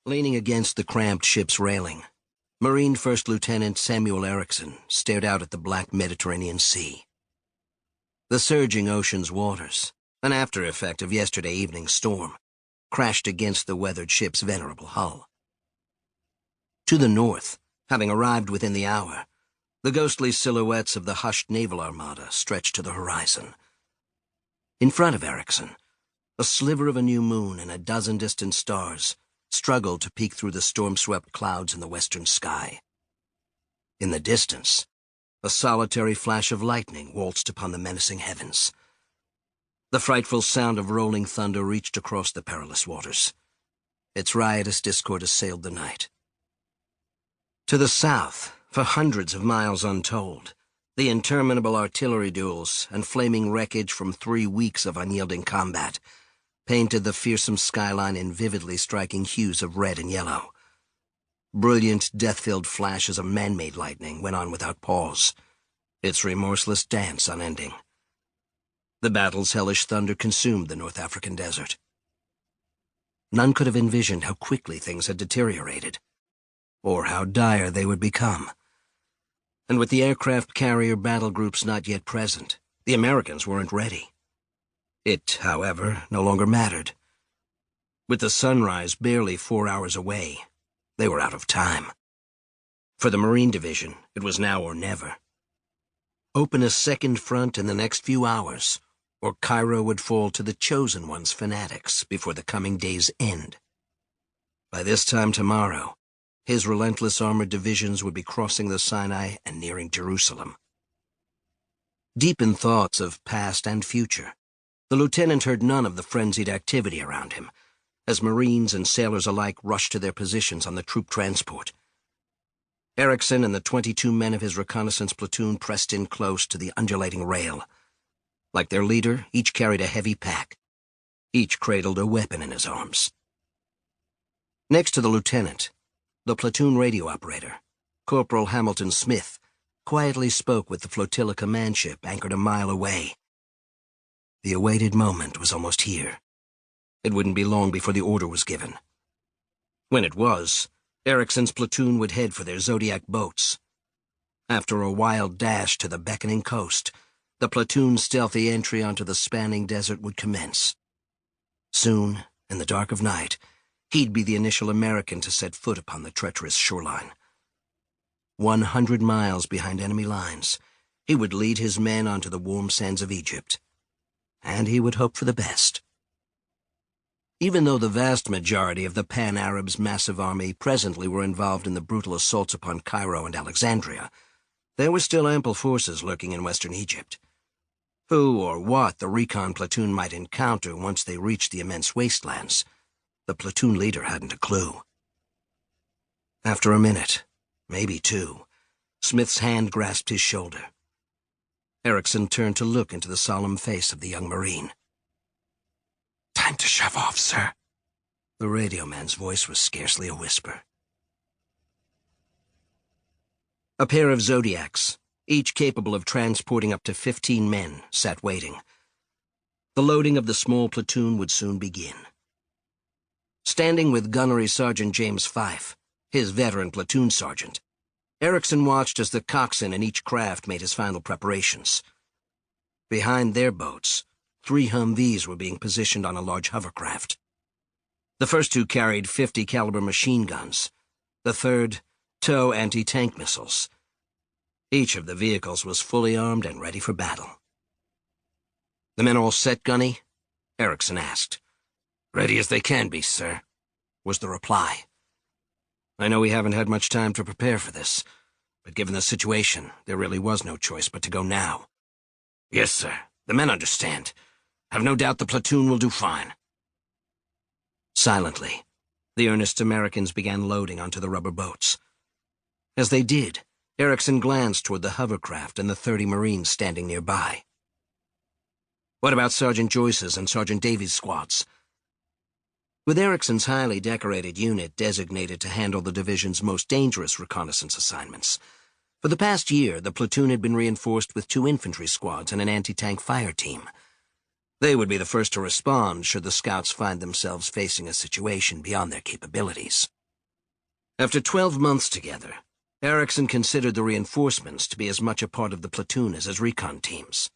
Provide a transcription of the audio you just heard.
Leaning against the cramped ship's railing, Marine First Lieutenant Samuel Erickson stared out at the black Mediterranean Sea. The surging ocean's waters, an after-effect of yesterday evening's storm, crashed against the weathered ship's venerable hull. To the north, having arrived within the hour, the ghostly silhouettes of the hushed naval armada stretched to the horizon. In front of Erickson, a sliver of a new moon and a dozen distant stars struggled to peek through the storm-swept clouds in the western sky. In the distance, a solitary flash of lightning waltzed upon the menacing heavens. The frightful sound of rolling thunder reached across the perilous waters. Its riotous discord assailed the night. To the south, for hundreds of miles untold, the interminable artillery duels and flaming wreckage from 3 weeks of unyielding combat painted the fearsome skyline in vividly striking hues of red and yellow. Brilliant, death-filled flashes of man-made lightning went on without pause, its remorseless dance unending. The battle's hellish thunder consumed the North African desert. None could have envisioned how quickly things had deteriorated, or how dire they would become. And with the aircraft carrier battle groups not yet present, the Americans weren't ready. It, however, no longer mattered. With the sunrise barely 4 hours away, they were out of time. For the Marine Division, it was now or never. Open a second front in the next few hours, or Cairo would fall to the Chosen One's fanatics before the coming day's end. By this time tomorrow, his relentless armored divisions would be crossing the Sinai and nearing Jerusalem. Deep in thoughts of past and future, the lieutenant heard none of the frenzied activity around him, as Marines and sailors alike rushed to their positions on the troop transport. Erickson and the 22 men of his reconnaissance platoon pressed in close to the undulating rail. Like their leader, each carried a heavy pack. Each cradled a weapon in his arms. Next to the lieutenant, the platoon radio operator, Corporal Hamilton Smith, quietly spoke with the flotilla command ship anchored a mile away. The awaited moment was almost here. It wouldn't be long before the order was given. When it was, Erickson's platoon would head for their Zodiac boats. After a wild dash to the beckoning coast, the platoon's stealthy entry onto the spanning desert would commence. Soon, in the dark of night, he'd be the initial American to set foot upon the treacherous shoreline. 100 miles behind enemy lines, he would lead his men onto the warm sands of Egypt. And he would hope for the best. Even though the vast majority of the Pan-Arabs' massive army presently were involved in the brutal assaults upon Cairo and Alexandria, there were still ample forces lurking in western Egypt. Who or what the recon platoon might encounter once they reached the immense wastelands, the platoon leader hadn't a clue. After a minute, maybe 2, Smith's hand grasped his shoulder. Erickson turned to look into the solemn face of the young Marine. "Time to shove off, sir." The radio man's voice was scarcely a whisper. A pair of Zodiacs, each capable of transporting up to 15 men, sat waiting. The loading of the small platoon would soon begin. Standing with Gunnery Sergeant James Fife, his veteran platoon sergeant, Erickson watched as the coxswain in each craft made his final preparations. Behind their boats, 3 Humvees were being positioned on a large hovercraft. The first 2 carried .50 caliber machine guns, the third, TOW anti-tank missiles. Each of the vehicles was fully armed and ready for battle. "The men all set, Gunny?" Erickson asked. "Ready as they can be, sir," was the reply. "I know we haven't had much time to prepare for this, but given the situation, there really was no choice but to go now." "Yes, sir. The men understand. Have no doubt the platoon will do fine." Silently, the earnest Americans began loading onto the rubber boats. As they did, Erickson glanced toward the hovercraft and the 30 Marines standing nearby. "What about Sergeant Joyce's and Sergeant Davies' squads?" With Erickson's highly decorated unit designated to handle the division's most dangerous reconnaissance assignments, for the past year the platoon had been reinforced with 2 infantry squads and an anti-tank fire team. They would be the first to respond should the scouts find themselves facing a situation beyond their capabilities. After 12 months together, Erickson considered the reinforcements to be as much a part of the platoon as his recon teams.